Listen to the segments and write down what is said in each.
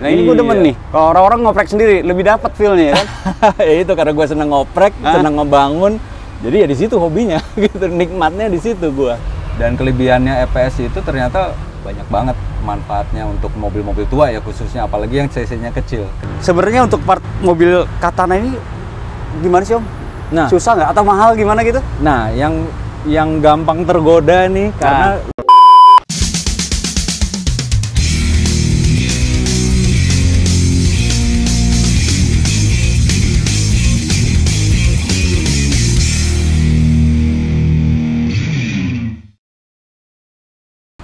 Nah ini gue demen nih, kalau orang-orang ngoprek sendiri lebih dapat feel-nya kan. Ya itu karena gue seneng ngoprek, seneng ngebangun. Jadi ya di situ hobinya, gitu, nikmatnya di situ gue. Dan kelebihannya EPS itu ternyata banyak banget manfaatnya untuk mobil-mobil tua ya khususnya, apalagi yang cc-nya kecil. Sebenarnya untuk part mobil Katana ini gimana sih Om? Nah, susah nggak atau mahal gimana gitu? Nah, yang gampang tergoda nih karena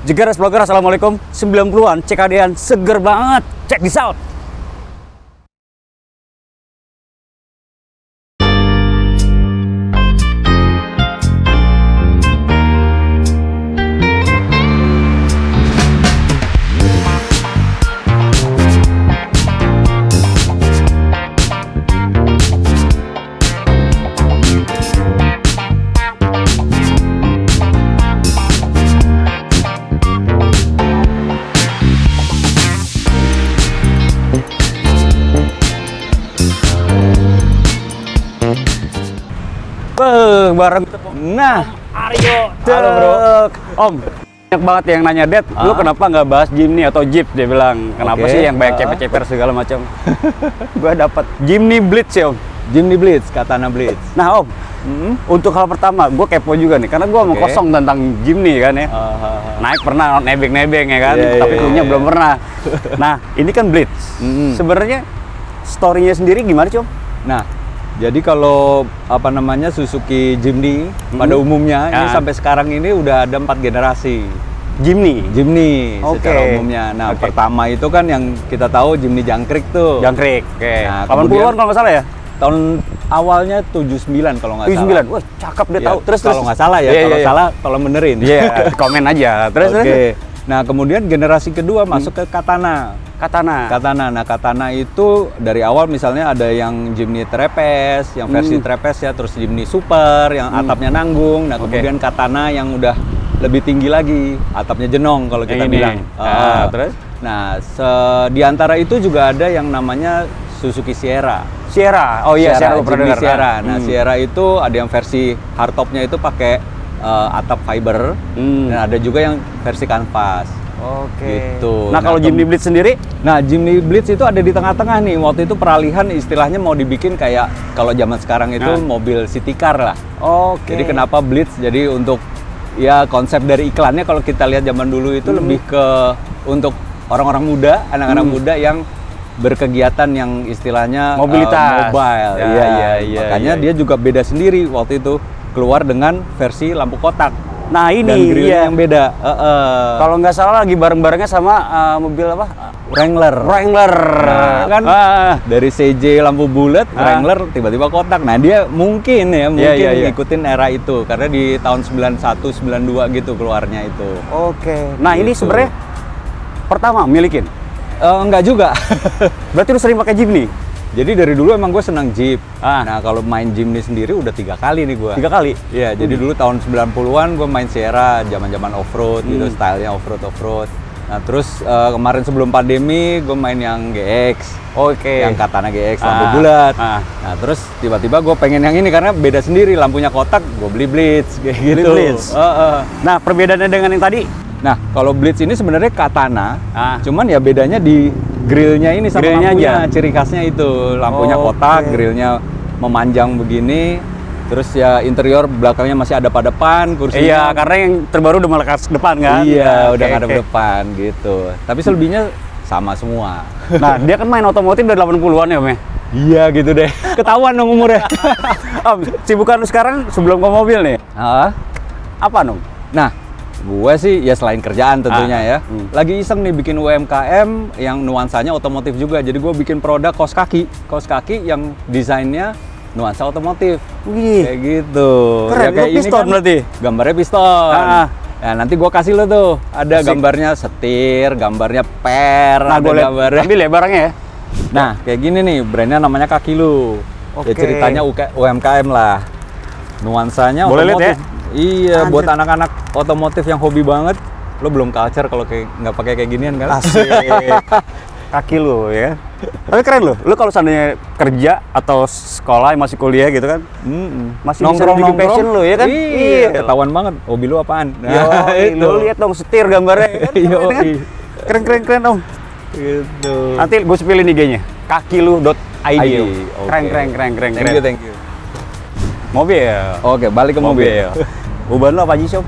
Jegaras Vlogger, Assalamualaikum. 90-an CKD-an seger banget. Check this out. Bareng Aryo. Halo bro. Om, banyak banget yang nanya, Dad, lu kenapa nggak bahas Jimny atau Jeep? Dia bilang, kenapa sih yang banyak ceper-ceper segala macam? Gua dapat Jimny Blitz ya Om. Jimny Blitz, Katana Blitz. Nah Om, untuk hal pertama, gue kepo juga nih, karena gue mau kosong tentang Jimny kan ya. Naik pernah, nebeng-nebeng ya kan, tapi punya belum pernah. Nah, ini kan Blitz. Sebenarnya story-nya sendiri gimana Om? Nah, jadi kalau Suzuki Jimny pada umumnya ini sampai sekarang ini udah ada 4 generasi. Jimny secara umumnya. Nah, pertama itu kan yang kita tahu Jimny jangkrik tuh. Jangkrik. Nah, 80-an kalau nggak salah ya? Tahun awalnya 79 kalau nggak salah. 79. Wah, cakep dia tahu. Terus kalau nggak salah ya, kalau salah tolong benerin. Iya, komen aja. Terus. Nah, kemudian generasi kedua masuk ke Katana. Nah, Katana itu dari awal misalnya ada yang Jimny Trapeze, yang versi Trapeze ya, terus Jimny Super yang atapnya nanggung. Nah, kemudian Katana yang udah lebih tinggi lagi, atapnya jenong kalau kita bilang. Terus? Nah, di antara itu juga ada yang namanya Suzuki Sierra. Oh iya, Jimny Sierra. Nah, Sierra itu ada yang versi hardtopnya itu pakai atap fiber, dan ada juga yang versi kanvas. Gitu. Nah, kalau Jimny Blitz sendiri? Nah, Jimny Blitz itu ada di tengah-tengah nih. Waktu itu peralihan istilahnya mau dibikin kayak kalau zaman sekarang itu mobil city car lah. Jadi kenapa Blitz? Jadi untuk ya konsep dari iklannya kalau kita lihat zaman dulu itu lebih ke untuk orang-orang muda, anak-anak muda yang berkegiatan yang istilahnya mobilitas, mobile. Makanya dia juga beda sendiri waktu itu, keluar dengan versi lampu kotak. Nah ini dan grillnya yang beda. Kalau nggak salah lagi bareng-barengnya sama mobil apa? Wrangler. Nah, kan dari CJ lampu bulat, Wrangler tiba-tiba kotak. Nah dia mungkin ngikutin era itu karena di tahun 91, 92 gitu keluarnya itu. Nah ini sebenarnya pertama milikin? Enggak juga. Berarti lu sering pakai Jimny? Jadi dari dulu emang gue senang Jeep. Nah kalau main Jimny sendiri udah 3 kali nih gue. 3 kali? Iya, jadi dulu tahun 90-an gue main Sierra, zaman-zaman off-road gitu, stylenya off-road. Nah terus kemarin sebelum pandemi gue main yang GX. Yang Katana GX, lampu bulat. Nah terus tiba-tiba gue pengen yang ini karena beda sendiri, lampunya kotak, gue beli Blitz kayak gitu. Nah perbedaannya dengan yang tadi? Nah kalau Blitz ini sebenarnya Katana, cuman ya bedanya di grillnya ini sama lampunya, ciri khasnya itu lampunya kotak, grillnya memanjang begini, terus ya interior belakangnya masih ada pada depan, kursinya. Iya, karena yang terbaru udah melekat depan kan? Iya, udah ada depan gitu. Tapi selebihnya sama semua. Nah, dia kan main otomotif dari 80-an ya, Om? Iya gitu deh. Ketahuan dong umurnya. Om, sibukan lu sekarang sebelum ke mobil nih? Apa, Om? Nah, gue sih ya selain kerjaan tentunya ya, lagi iseng nih bikin UMKM yang nuansanya otomotif juga. Jadi gue bikin produk kaos kaki yang desainnya nuansa otomotif. Kayak gitu. Keren, ya, kayak piston ini kan berarti? Gambarnya piston. Ya nanti gue kasih lo tuh, ada gambarnya setir, gambarnya per, nah, ada gambarnya. Ambil ya barangnya ya? Nah kayak gini nih, brandnya namanya Kaki Lu. Ya ceritanya UMKM lah. Nuansanya boleh otomotif. Lihat ya? Iya, buat anak-anak otomotif yang hobi banget, lo belum culture kalau kayak nggak pakai kayak ginian kan? Asik. kaki lu ya. Tapi keren loh. Lu kalau seandainya kerja atau sekolah masih kuliah gitu kan, masih bisa bikin passion lu ya kan? Iya. Ketahuan banget. Hobi lu apaan? Nah, lu lihat dong setir gambarnya kan? Keren dong. Gitu. Nanti gue sepilin IG-nya. kakilu.id. Keren. Thank you. Mobil. Oke, balik ke mobil. Uban lo apa aja, Sob?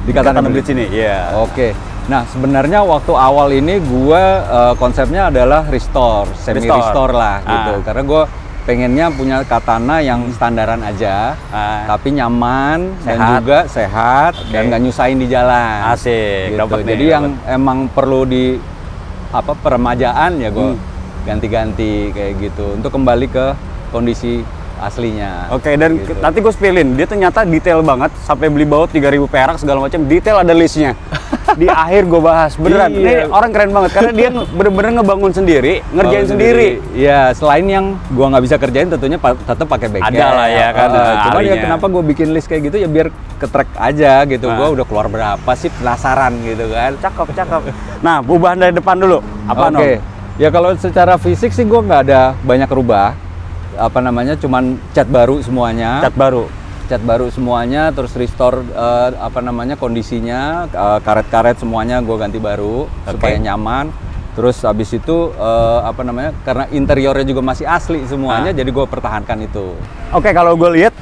Di Katana Blitz ini. Iya. Oke. Nah, sebenarnya waktu awal ini gue konsepnya adalah semi restore lah gitu. Karena gue pengennya punya katana yang standaran aja, tapi nyaman dan juga sehat dan nggak nyusahin di jalan. Asik. Gitu. Jadi yang emang perlu di peremajaan ya gue ganti-ganti kayak gitu untuk kembali ke kondisi aslinya. Oke, dan gitu. nanti gue spillin, dia ternyata detail banget sampai beli baut 3.000 perak segala macam, detail ada listnya. Di akhir gue bahas beneran. Ini orang keren banget karena dia bener-bener ngebangun sendiri, ngerjain sendiri. Iya, selain yang gue nggak bisa kerjain tentunya tetap pakai bengkel. Ada lah ya kan. Cuman ya kenapa gue bikin list kayak gitu ya biar ke-track aja gitu. Gue udah keluar berapa sih, penasaran gitu kan. Cakep. Nah, perubahan dari depan dulu. Apa Oke. Ya kalau secara fisik sih gue nggak ada banyak rubah. Cuman cat baru semuanya. Cat baru semuanya, terus restore kondisinya, karet-karet semuanya gue ganti baru supaya nyaman. Terus habis itu karena interiornya juga masih asli semuanya, jadi gue pertahankan itu. Oke, kalau gue lihat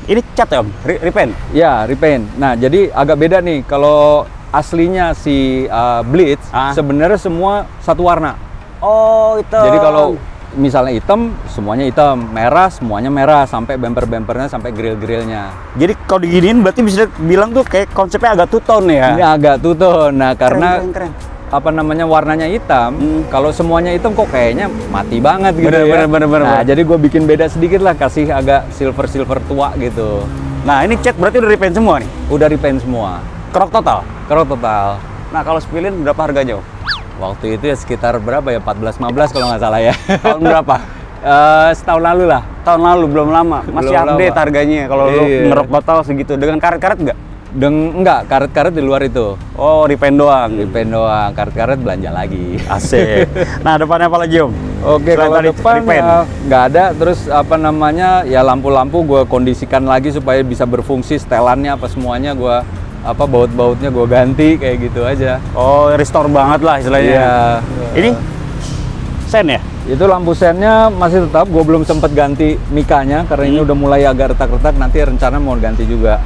ini cat ya, Om? Repaint? Ya, repaint. Nah, jadi agak beda nih kalau aslinya si Blitz sebenarnya semua satu warna. Oh, itu. Jadi kalau misalnya hitam, semuanya hitam, merah, semuanya merah, sampai bumper-bumpernya, sampai grill-grillnya. Jadi kalau diginiin berarti bisa bilang tuh kayak konsepnya agak two-tone ya? Ini agak two-tone, nah karena keren. Warnanya hitam, kalau semuanya hitam kok kayaknya mati banget gitu bener. Nah, jadi gue bikin beda sedikit lah, kasih agak silver-silver tua gitu. Nah, ini cat berarti udah repaint semua nih? Udah repaint semua. Kerok total? Kerok total. Nah, kalau spillin berapa harganya? Waktu itu ya sekitar berapa ya, 14-15 kalau nggak salah ya. Tahun berapa? Setahun lalu lah. Tahun lalu, belum lama. Masih belum update lama. Harganya kalau lu ngerok total segitu. Dengan karet-karet nggak? Enggak, karet-karet di luar itu. Oh, repaint doang? Repaint doang, karet-karet belanja lagi. Asik. Nah, depannya apa lagi, Om? Oke, kalau depan nggak ada. Terus ya lampu-lampu gue kondisikan lagi supaya bisa berfungsi, setelannya apa semuanya gue baut-bautnya gue ganti kayak gitu aja. Oh, restore banget lah istilahnya. Iya. Ini sen ya? Itu lampu sennya masih tetap, gue belum sempet ganti mikanya karena ini udah mulai agak retak-retak, nanti rencana mau ganti juga.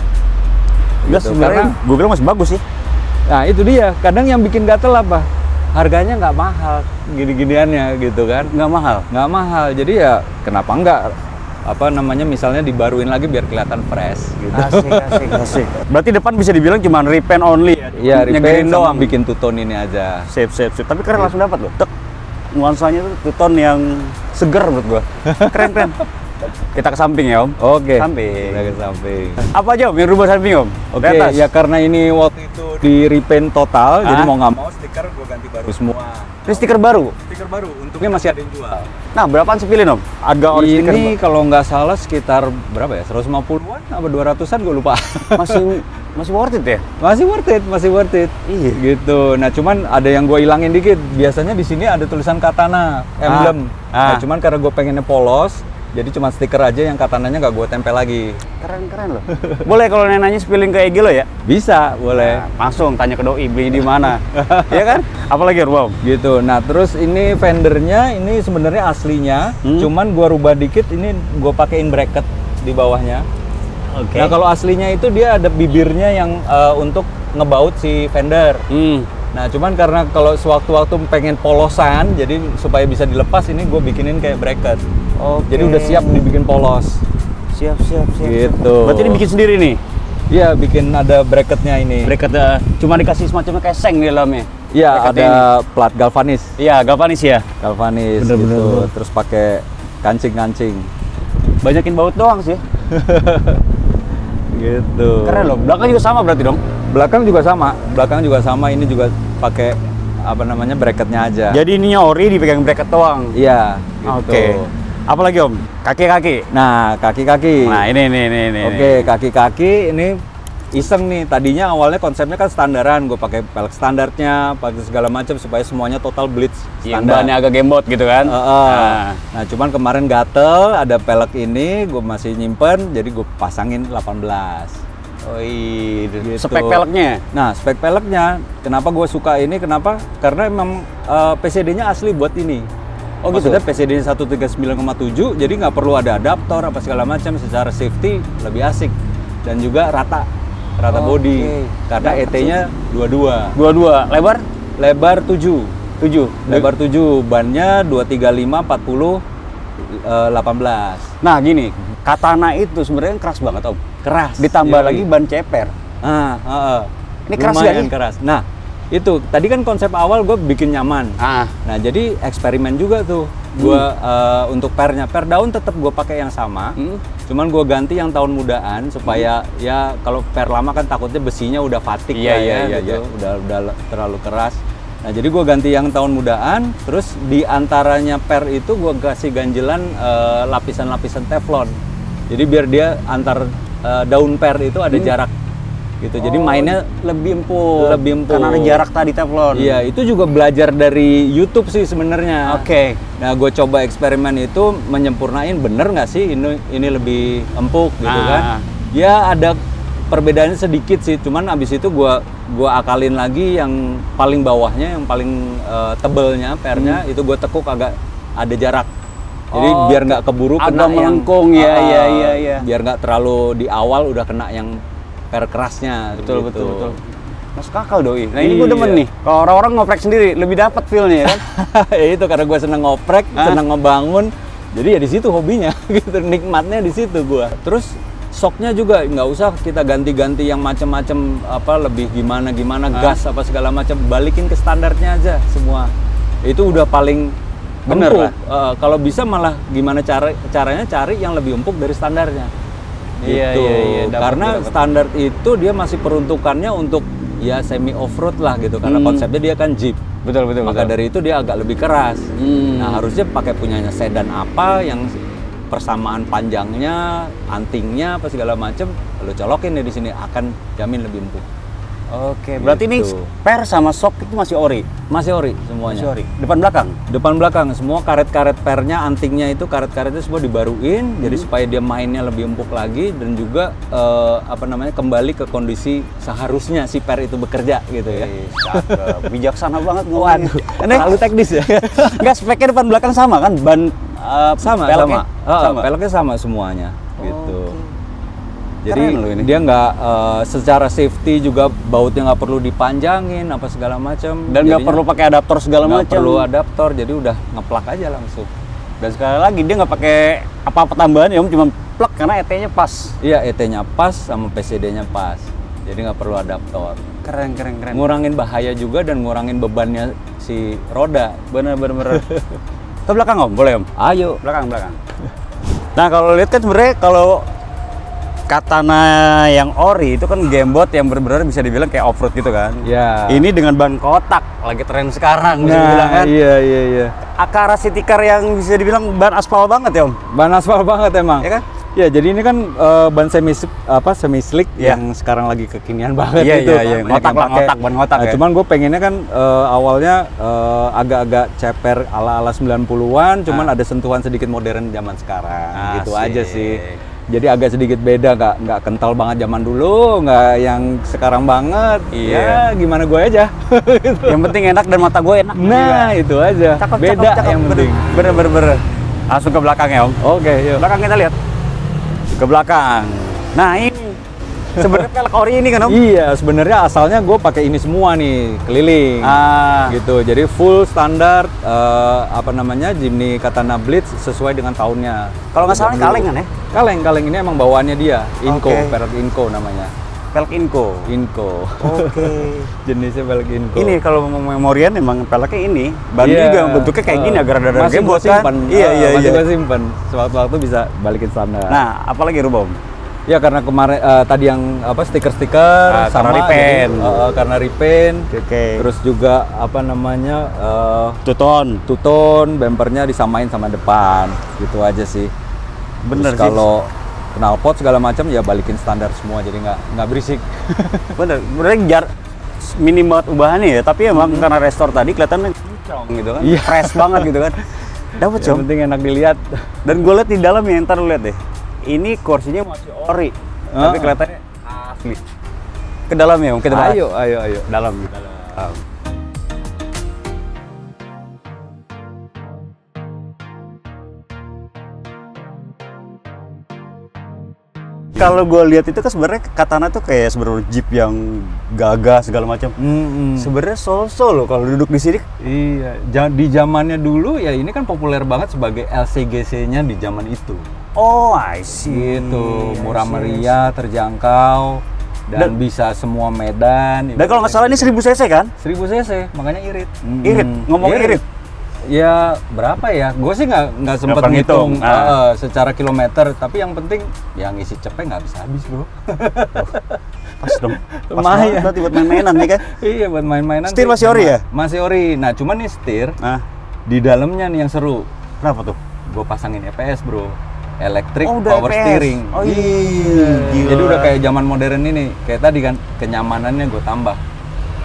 Gitu. Sebenarnya gue bilang masih bagus sih. Nah itu dia, kadang yang bikin gatel apa? Harganya nggak mahal, gini-giniannya gitu kan. Nggak mahal? Nggak mahal, jadi ya kenapa enggak? Misalnya dibaruin lagi biar kelihatan fresh gitu. Asik. Berarti depan bisa dibilang cuma repaint only ya? Iya, repaint doang, bikin two-tone ini aja. Sip. Tapi keren, langsung dapat loh. Nuansanya tuh two-tone yang seger menurut gua. Keren. Kita ke samping ya, Om. Oke. Samping. Kita ke samping. Apa aja, Om, yang rubah samping, Om? Oke, ya karena ini waktu itu di repaint total, jadi mau nggak mau stiker gue ganti baru semua. Ini stiker baru? Stiker baru, untungnya masih ada yang jual. Nah, berapaan sepilin, Om? Harga ori stiker ini kalau nggak salah sekitar berapa ya? 150-an apa 200-an gue lupa. Masih worth it ya? Masih worth it. Iya. Gitu. Nah, cuman ada yang gue ilangin dikit. Biasanya di sini ada tulisan katana, emblem. Nah, cuman karena gue pengennya polos, jadi cuma stiker aja yang katananya nggak gue tempel lagi. Keren loh. Boleh kalau nanya spilling ke Egy lo ya? Bisa, boleh. Nah, langsung tanya ke doi beli di mana. Iya kan? Apalagi rubah, Om? Gitu. Nah, terus ini fendernya ini sebenarnya aslinya, cuman gue rubah dikit. Ini gue pakein bracket di bawahnya. Oke. Nah, kalau aslinya itu dia ada bibirnya yang untuk ngebaut si fender. Nah, cuman karena kalau sewaktu-waktu pengen polosan, jadi supaya bisa dilepas ini gue bikinin kayak bracket. Jadi udah siap dibikin polos. Siap. Gitu. Berarti ini bikin sendiri nih? Iya, bikin ada bracketnya ini. Bracketnya cuma dikasih semacam casing di dalamnya? Iya, ada plat galvanis. Iya, galvanis ya? Galvanis, gitu. Terus pakai kancing-kancing. Banyakin baut doang sih. Gitu. Keren loh. Belakang juga sama berarti dong? Belakang juga sama. Ini juga pakai bracketnya aja. Jadi ininya ori dipegang bracket doang? Iya. Gitu. Oke. Apalagi, Om? Kaki-kaki. Nah, kaki-kaki. Nah, ini. Oke, kaki-kaki ini iseng nih. Tadinya awalnya konsepnya kan standaran, gue pakai pelek standarnya, pakai segala macam supaya semuanya total blitz standar. Bahannya agak gembot gitu kan. Nah, cuman kemarin gatel, ada pelek ini, gue masih nyimpen, jadi gue pasangin 18. Oh iya, gitu. Spek peleknya? Nah, spek peleknya, kenapa gue suka ini, kenapa? Karena emang PCD-nya asli buat ini. Oh gitu? Maksudnya PCD-nya 139,7, jadi nggak perlu ada adaptor, apa segala macam, secara safety lebih asik. Dan juga rata body, karena ET-nya 22. 22, lebar? Lebar 7. Lebar 7, bannya 235, 40, 18. Nah gini, Katana itu sebenarnya keras banget Om. Keras. Ditambah lagi ban ceper. Ini keras gak nih? Keras. Nah, itu tadi kan konsep awal gue bikin nyaman. Nah, jadi eksperimen juga tuh. Gue untuk pernya, per daun tetap gue pakai yang sama. Cuman gue ganti yang tahun mudaan supaya ya kalau per lama kan takutnya besinya udah fatigue gitu. Udah terlalu keras. Nah, jadi gue ganti yang tahun mudaan, terus di antaranya per itu gue kasih ganjelan lapisan-lapisan teflon. Jadi biar dia antar daun per itu ada jarak gitu. Jadi mainnya lebih empuk. Karena ada jarak tadi teflon. Iya, itu juga belajar dari YouTube sih sebenarnya. Nah, gue coba eksperimen itu menyempurnain, bener nggak sih ini lebih empuk gitu kan? Ya ada perbedaannya sedikit sih, cuman abis itu gua akalin lagi yang paling bawahnya, yang paling tebelnya pernya itu gue tekuk agak ada jarak. Jadi biar nggak keburu kena yang melengkung biar nggak terlalu di awal udah kena yang per kerasnya. Betul. Masuk akal doi. Nah ini gue demen nih. Kalau orang-orang ngoprek sendiri lebih dapat feel-nya kan. Ya itu karena gue seneng ngoprek, seneng ngebangun. Jadi ya di situ hobinya gitu, nikmatnya di situ gue. Terus shocknya juga nggak usah kita ganti-ganti yang macam-macam apa lebih gimana gas apa segala macam, balikin ke standarnya aja semua. Itu udah paling bener lah. Kalau bisa malah gimana caranya cari yang lebih empuk dari standarnya. Iya. Karena standar itu dia masih peruntukannya untuk ya semi off-road lah gitu, karena konsepnya dia kan Jeep. Betul. Maka dari itu dia agak lebih keras. Nah, harusnya pakai punyanya sedan apa yang persamaan panjangnya, antingnya apa segala macem, lo colokin deh di sini, akan jamin lebih empuk. Berarti ini per sama shock itu masih ori? Masih ori semuanya. Masih ori. Depan belakang? Depan belakang, semua karet-karet pernya, antingnya itu karet-karetnya semua dibaruin, jadi supaya dia mainnya lebih empuk lagi dan juga kembali ke kondisi seharusnya si per itu bekerja gitu ya. Bijaksana banget ngomongnya. Terlalu teknis ya. Enggak, speknya depan belakang sama kan? Ban sama. Peleknya sama semuanya gitu. Jadi dia nggak secara safety juga bautnya nggak perlu dipanjangin apa segala macam. Dan nggak perlu pakai adaptor segala macam. Nggak perlu adaptor, jadi udah ngeplak aja langsung. Dan sekali lagi dia nggak pakai apa-apa tambahan ya, cuma plug karena ET-nya pas. Iya, ET-nya pas sama PCD-nya pas. Jadi nggak perlu adaptor. Keren. Ngurangin bahaya juga dan ngurangin bebannya si roda. Bener. Ke belakang Om, boleh Om? Ayo. Belakang. Nah kalau lihat kan sebenarnya kalau Katana yang ori itu kan gamebot yang benar-benar bisa dibilang kayak off-road gitu kan. Iya. Ini dengan ban kotak, lagi tren sekarang bisa dibilang kan. Iya. Akara City Car yang bisa dibilang ban aspal banget ya Om? Ban aspal banget emang. Ya kan? Ya, jadi ini kan ban semi slick yang sekarang lagi kekinian banget gitu. Iya. Ban ngotak ya. Cuman gue pengennya kan awalnya agak-agak ceper ala 90-an, cuman ada sentuhan sedikit modern zaman sekarang. Gitu aja sih. Jadi agak sedikit beda, nggak kental banget zaman dulu, nggak yang sekarang banget. Iya. Ya, gimana gue aja. Yang penting enak dan mata gue enak. Nah, juga. Itu aja. Cakep, beda yang penting. Bener. Langsung ke belakang ya Om. Oke, yuk. Belakang kita lihat. Ke belakang. Nah ini sebenarnya pelek ori ini kan Om? Iya, sebenarnya asalnya gue pakai ini semua nih, keliling. Gitu. Jadi full standar Jimny Katana Blitz sesuai dengan tahunnya. Kalau nggak salah kaleng kan ya? Kaleng ini emang bawaannya dia, Inco, pelek Inco namanya. Pelek Inco. Jenisnya pelek Inco. Ini kalau memorian emang peleknya ini, bannya juga bentuknya kayak gini agar ada gamebot kan. Iya. Masih gue simpen. Sewaktu-waktu bisa balikin standar. Nah, apalagi rubah Om? Ya karena kemarin tadi yang stiker-stiker sama repaint. Karena repaint. Terus juga tuton, bempernya disamain sama depan. Gitu aja sih. Bener sih. Kalau knalpot segala macam ya balikin standar semua, jadi nggak berisik. Bener, minim banget ubahannya ya, tapi emang karena restore tadi kelihatannya kinclong gitu kan, fresh banget gitu kan. Dapat Yang penting enak dilihat. Dan gue lihat di dalam ya, ntar lu lihat deh. Ini kursinya masih ori, tapi kelihatannya asli. Ke dalam ya, kita bahas. Ayo. Dalam. Kalau gue lihat itu kan sebenarnya Katana tuh kayak sebenarnya Jeep yang gagah segala macam. Sebenarnya so-so loh kalau duduk di sini. Iya, di zamannya dulu ya ini kan populer banget sebagai LCGC-nya di zaman itu. Oh, I see. Gitu, murah meriah, terjangkau, dan bisa semua medan. Dan kalau nggak salah ini 1000 cc kan? 1000 cc, makanya irit. Irit, ngomong irit. Ya berapa ya? Gue sih nggak sempet ngitung secara kilometer, tapi yang penting yang ngisi cepet nggak habis bro. Pas dong. Lumayan. Berarti buat main-mainan nih kan? Iya, buat main-mainan. Setir masih ori ya? Masih ori. Nah cuman nih setir di dalamnya nih yang seru. Kenapa tuh? Gue pasangin EPS bro. Electric EPS. power steering. Oh iya. Jadi udah kayak zaman modern ini. Kayak tadi kan kenyamanannya gue tambah.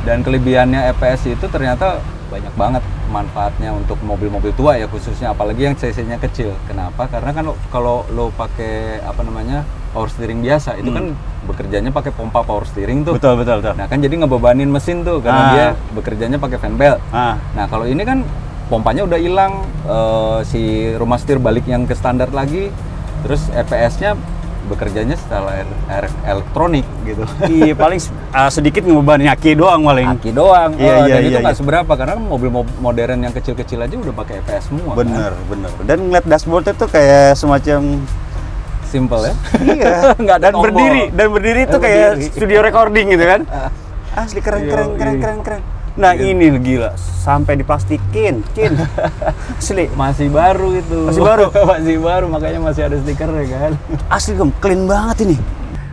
Dan kelebihannya EPS itu ternyata banyak banget manfaatnya untuk mobil-mobil tua ya, khususnya apalagi yang cc-nya kecil. Kenapa? Karena kan kalau lo pakai power steering biasa itu kan bekerjanya pakai pompa power steering tuh. Betul. Nah kan jadi ngebebanin mesin tuh karena dia bekerjanya pakai fan belt. Nah kalau ini kan pompanya udah hilang, si rumah setir balik yang ke standar lagi, terus EPS-nya bekerjanya setelah elektronik gitu. Iya, paling sedikit ngebebanin aki doang paling. Aki doang. Iya, dan itu nggak seberapa karena mobil modern yang kecil-kecil aja udah pakai EPS semua. Bener. Dan ngeliat dashboard itu kayak semacam simple ya. Iya. Nggak ada tombol. Dan berdiri itu kayak studio recording gitu kan. Asli keren. Nah ini gila, sampai diplastikin, asli. Masih baru itu. Masih baru? Masih baru, makanya masih ada stikernya kan. Asli om, clean banget ini.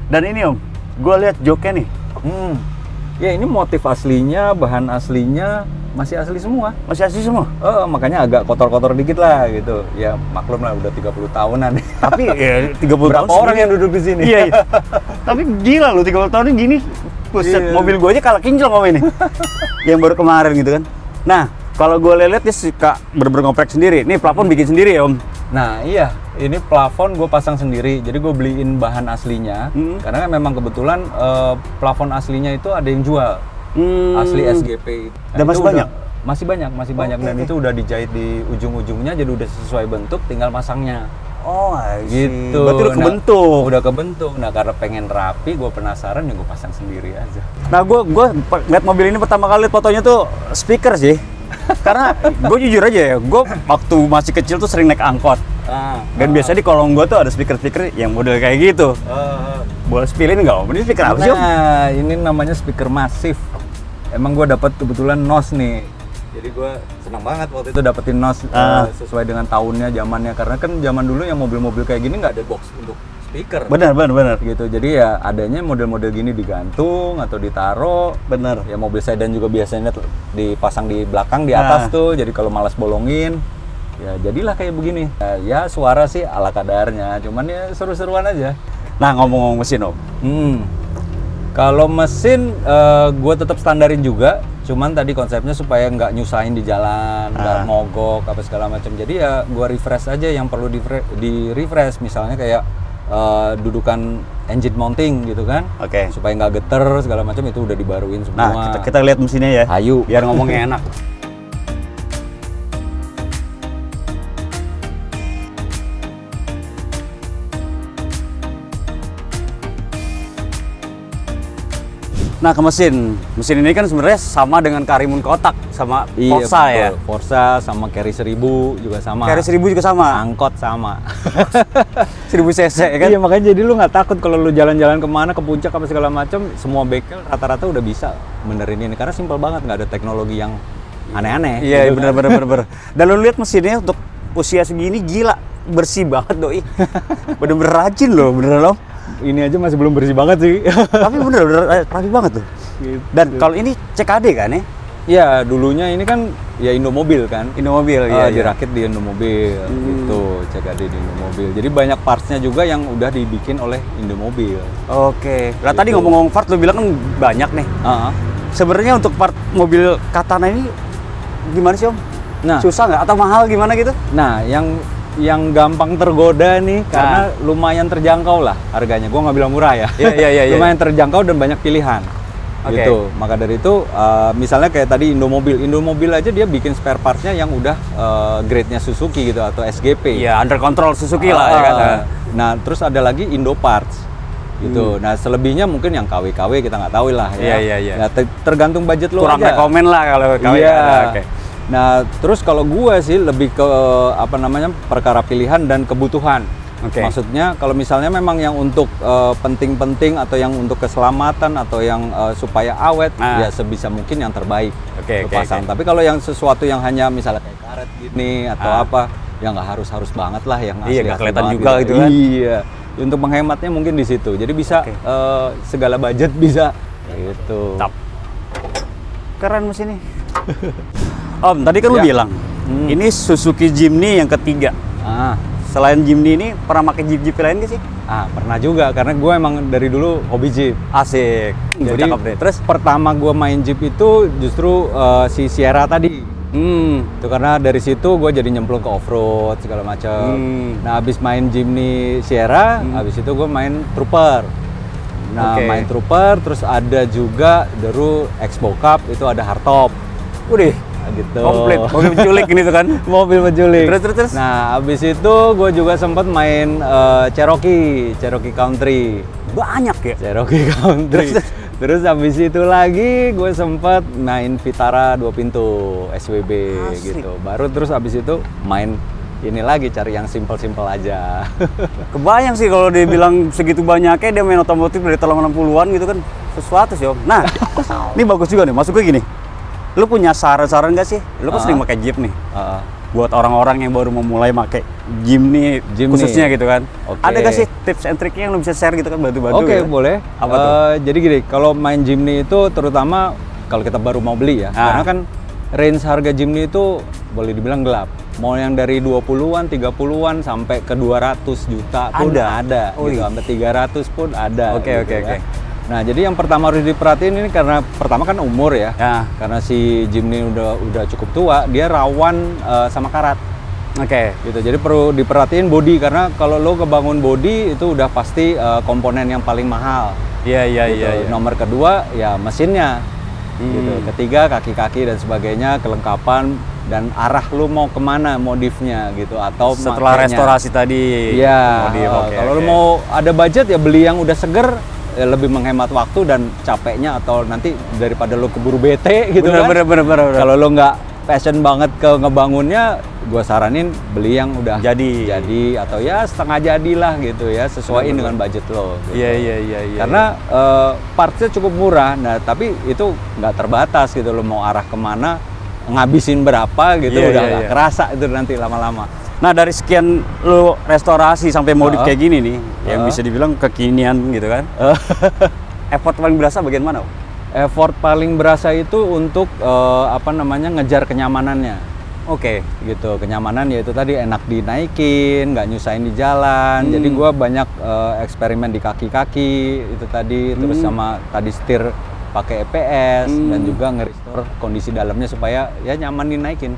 Dan ini om, gue lihat joknya nih. Ya ini motif aslinya, bahan aslinya masih asli semua. Masih asli semua? Makanya agak kotor-kotor dikit lah gitu. Ya maklum lah udah 30 tahunan. Tapi ya 30 berapa tahun orang yang duduk di sini? Iya. Tapi gila loh 30 tahun ini gini. Buset, mobil gue aja kalah kinclong sama ini. Yang baru kemarin gitu kan. Nah, kalau gue lihat dia suka bener-bener ngoprek sendiri. Nih plafon bikin sendiri ya om? Nah iya, ini plafon gue pasang sendiri. Jadi gue beliin bahan aslinya. Karena kan memang kebetulan plafon aslinya itu ada yang jual. Asli SGP. Dan masih banyak? Masih banyak. Dan itu udah dijahit di ujung-ujungnya, jadi udah sesuai bentuk, tinggal masangnya. Oh, gitu. Berarti udah kebentuk. Udah kebentuk. Nah, karena pengen rapi, gue penasaran ya gue pasang sendiri aja. Nah, gue lihat mobil ini pertama kali lihat fotonya tuh speaker sih. Karena gue jujur aja ya, gue waktu masih kecil tuh sering naik angkot. Dan biasanya di kolong gue tuh ada speaker-speaker yang model kayak gitu. Boleh spilin nggak om? Ini speaker apa sih om? Nah, ini namanya speaker masif. Emang gue dapat kebetulan NOS nih. Jadi gue senang banget waktu itu dapetin NOS sesuai dengan tahunnya, zamannya. Karena kan zaman dulu yang mobil-mobil kayak gini nggak ada box untuk speaker. Benar. Gitu. Jadi ya adanya model-model gini digantung atau ditaro. Benar. Ya mobil sedan juga biasanya dipasang di belakang, di atas tuh. Jadi kalau malas bolongin, ya jadilah kayak begini. Ya suara sih ala kadarnya. Cuman ya seru-seruan aja. Nah ngomong-ngomong mesin om. Kalau mesin gue tetap standarin juga. Cuman tadi konsepnya supaya nggak nyusahin di jalan, nggak mogok apa segala macam. Jadi ya gua refresh aja yang perlu di refresh, misalnya kayak dudukan engine mounting gitu kan. Oke. Supaya nggak geter segala macam itu udah dibaruin semua. Nah kita lihat mesinnya ya. Ayo. Biar ngomongnya enak. Nah ke mesin ini kan sebenarnya sama dengan Karimun Kotak sama Forza ya. Forza sama Carry 1000 juga sama. Carry 1000 juga sama. Angkot sama. 1000 cc ya kan? Iya makanya jadi lu nggak takut kalau lu jalan-jalan kemana ke puncak apa segala macam, semua bengkel rata-rata udah bisa benerin ini karena simpel banget, nggak ada teknologi yang aneh-aneh. Iya gitu bener. Dan lu lihat mesinnya untuk usia segini gila bersih banget doi. Bener-bener rajin loh beneran loh. Ini aja masih belum bersih banget sih. Tapi bener rapi banget tuh. Gitu. Dan kalau ini CKD kan ya? Iya, dulunya ini kan ya Indomobil kan. Indomobil, iya. Dirakit di Indomobil, gitu, CKD di Indomobil. Jadi banyak partsnya juga yang udah dibikin oleh Indomobil. Oke. Lah Gitu. tadi ngomong-ngomong part, lu bilang kan banyak nih. Sebenarnya untuk part mobil Katana ini gimana sih Om? Nah, susah nggak atau mahal gimana gitu? Nah, yang gampang tergoda nih karena lumayan terjangkau lah harganya. Gua nggak bilang murah ya. Iya. Lumayan terjangkau dan banyak pilihan. Gitu. Maka dari itu, misalnya kayak tadi Indomobil aja dia bikin spare partsnya yang udah grade-nya Suzuki gitu atau SGP. Iya, under control Suzuki lah ya kan. Nah, terus ada lagi Indo Parts gitu. Nah, selebihnya mungkin yang KW-KW kita nggak tahu lah ya. Iya. Ya, tergantung budget lo Kurang aja. rekomen lah kalau KW. Iya. Oke. Nah, terus kalau gue sih lebih ke perkara pilihan dan kebutuhan. Maksudnya kalau misalnya memang yang untuk penting-penting atau yang untuk keselamatan atau yang supaya awet, ya sebisa mungkin yang terbaik pasang. Tapi kalau yang sesuatu yang hanya misalnya kayak karet gini atau apa, ya nggak harus banget lah yang asli. Iya, nggak kelihatan juga gitu kan. Iya. Untuk menghematnya mungkin di situ. Jadi bisa segala budget bisa gitu. Keren mesin ini. Om, tadi kan lu bilang ini Suzuki Jimny yang ketiga. Selain Jimny ini pernah pakai Jeep lain gak sih? Pernah juga karena gue emang dari dulu hobi Jeep. Asik. Jadi terus pertama gue main Jeep itu justru si Sierra tadi. Itu karena dari situ gue jadi nyemplung ke off-road segala macam. Nah, abis main Jimny Sierra, abis itu gue main Trooper. Nah, main Trooper, terus ada juga dulu Expo Cup, itu ada hardtop. Udah gitu. Komplit, mobil penculik ini tuh kan. Mobil penculik. Terus. Nah, abis itu gue juga sempat main Cherokee Country. Banyak ya? Cherokee Country. Terus habis itu lagi gue sempat main Vitara 2 pintu SWB. Asik. Gitu. Baru terus habis itu main ini lagi cari yang simple-simple aja. Kebayang sih kalau dia bilang segitu banyaknya dia main otomotif dari tahun 60-an gitu kan. Sesuatu sih Om. Nah, ini bagus juga nih, masuk gue gini. Lu punya saran-saran nggak sih? Lu kan sering pakai Jeep nih. Buat orang-orang yang baru memulai pakai Jimny khususnya gitu kan. Ada nggak sih tips and triknya yang lu bisa share gitu kan, bantu-bantu? Oke, boleh. Apa tuh? Jadi gini, kalau main Jimny itu terutama kalau kita baru mau beli ya, karena kan range harga Jimny itu boleh dibilang gelap. Mau yang dari 20-an, 30-an sampai ke 200 juta pun ada. Gitu. Sampai 300 pun ada. Oke. Nah, jadi yang pertama harus diperhatiin ini karena pertama kan umur ya. Karena si Jimny udah cukup tua, dia rawan sama karat. Gitu. Jadi perlu diperhatiin bodi karena kalau lo kebangun bodi itu udah pasti komponen yang paling mahal. Iya. Nomor kedua ya mesinnya. Gitu. Ketiga kaki-kaki dan sebagainya, kelengkapan dan arah lu mau kemana modifnya gitu atau setelah restorasi tadi. Iya. Kalau lu mau ada budget ya beli yang udah seger. Lebih menghemat waktu dan capeknya atau nanti daripada lo keburu bete gitu kan. Bener. Kalau lo nggak passion banget ke ngebangunnya, gue saranin beli yang udah jadi atau ya setengah jadi lah gitu ya, sesuaiin dengan budget lo. Gitu. Iya. Karena partsnya cukup murah, nah tapi itu nggak terbatas gitu, lo mau arah kemana, ngabisin berapa gitu, udah nggak kerasa itu nanti lama-lama. Nah, dari sekian lu restorasi sampai modif kayak gini nih, yang bisa dibilang kekinian gitu kan. Effort paling berasa bagian mana? Effort paling berasa itu untuk ngejar kenyamanannya. Gitu, kenyamanan yaitu tadi enak dinaikin, nggak nyusahin di jalan. Jadi gua banyak eksperimen di kaki-kaki itu tadi, terus sama tadi setir pakai EPS dan juga nge-restore kondisi dalamnya supaya ya nyaman dinaikin.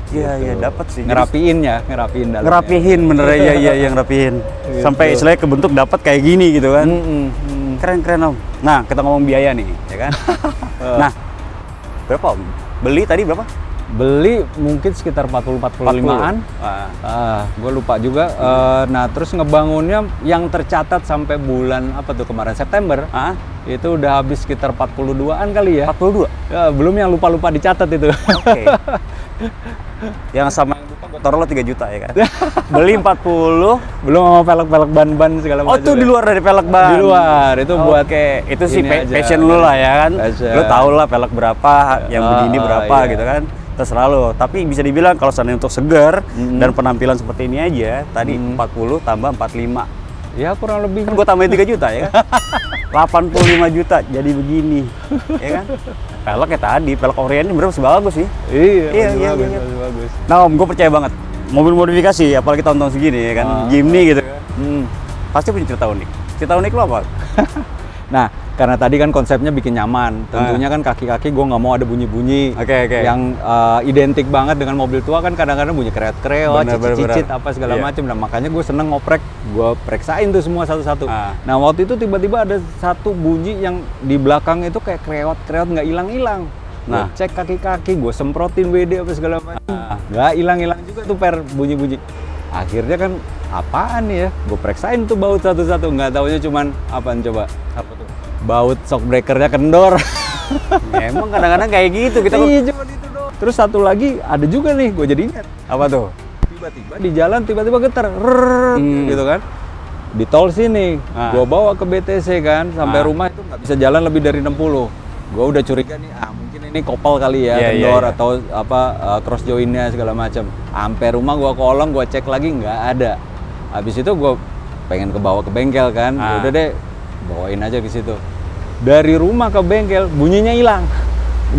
Iya, dapat sih. Ngerapiin dalamnya. Ngerapihin bener ya, yang ngerapihin. Gitu. Sampai istilahnya kebentuk dapat kayak gini gitu kan. Keren Om. Nah, kita ngomong biaya nih, ya kan? Nah, berapa Om? Beli tadi berapa? Beli mungkin sekitar 40-45-an. Gue lupa juga. Nah, terus ngebangunnya yang tercatat sampai bulan apa tuh kemarin September. Itu udah habis sekitar 42-an kali ya. 42? Ya, belum yang lupa-lupa dicatat itu. Yang sama yang lupa gue taruh lo 3 juta ya kan. Beli 40, belum sama pelek-pelek ban-ban segala macam. Oh, itu di luar dari pelek ban. Di luar, itu buat itu sih passion lu lah ya kan. Lu tau lah pelek berapa, yang begini berapa gitu kan. Terserah lo. Tapi bisa dibilang kalau seandainya untuk segar dan penampilan seperti ini aja, tadi 40 tambah 45. Ya kurang lebih. Kan gue tambahin 3 juta ya kan. 85 juta jadi begini. Ya kan? pelek ya tadi, pelek Orient ini bener masih bagus sih. Iya, masih bagus. Nah Om, gue percaya banget mobil modifikasi, apalagi tahun-tahun segini ya kan, Jimny gitu. Pasti punya cerita unik. Cerita unik lo apa? Nah, karena tadi kan konsepnya bikin nyaman, tentunya kan kaki-kaki gue nggak mau ada bunyi-bunyi yang identik banget dengan mobil tua kan kadang-kadang bunyi kreot-kreot, cicit-cicit apa segala macam. Nah makanya gue seneng ngoprek, gue periksain tuh semua satu-satu. Nah waktu itu tiba-tiba ada satu bunyi yang di belakang itu kayak kreot-kreot nggak hilang-hilang. Nah cek kaki-kaki, gue semprotin WD apa segala macam, nggak hilang-hilang juga tuh bunyi-bunyi. Akhirnya kan apaan nih ya? Gue periksain tuh baut satu-satu, nggak taunya cuman apaan coba? Apa tuh? Baut shock breakernya kendor. Ya, emang kadang-kadang kayak gitu kita. Iya cuma itu doang. Terus satu lagi ada juga nih, gue jadi ingat. Apa tuh? Tiba-tiba di jalan tiba-tiba getar, gitu kan? Di tol sini, gue bawa ke BTC kan, sampai rumah itu nggak bisa jalan lebih dari 60. Gue udah curiga nih, mungkin ini kopel kali ya, kendor atau apa cross joinnya segala macam. Sampai rumah gue kolong, gue cek lagi nggak ada. Habis itu gue pengen bawa ke bengkel kan, udah deh bawain aja ke situ. Dari rumah ke bengkel bunyinya hilang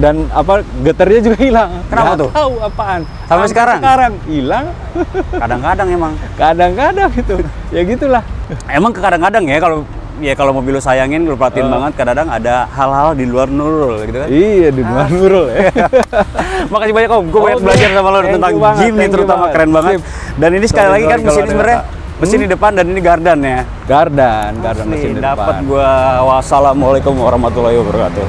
dan apa getarnya juga hilang. Kenapa tuh? Tahu apaan? Sampai sekarang? Sekarang hilang. Kadang-kadang emang. Kadang-kadang gitu. Ya gitulah. Emang kadang-kadang ya kalau mobil lu sayangin, lu perhatiin banget, kadang-kadang ada hal-hal di luar nurul gitu kan. Iya, di luar nurul ya. Makasih banyak Om, gue banyak belajar sama lo tentang Jimny terutama, keren banget. Dan ini sekali lagi kan mesin ini sebenarnya mesin di depan dan ini gardan ya. Gardan mesin di depan. Dapat gua. Wassalamualaikum warahmatullahi wabarakatuh.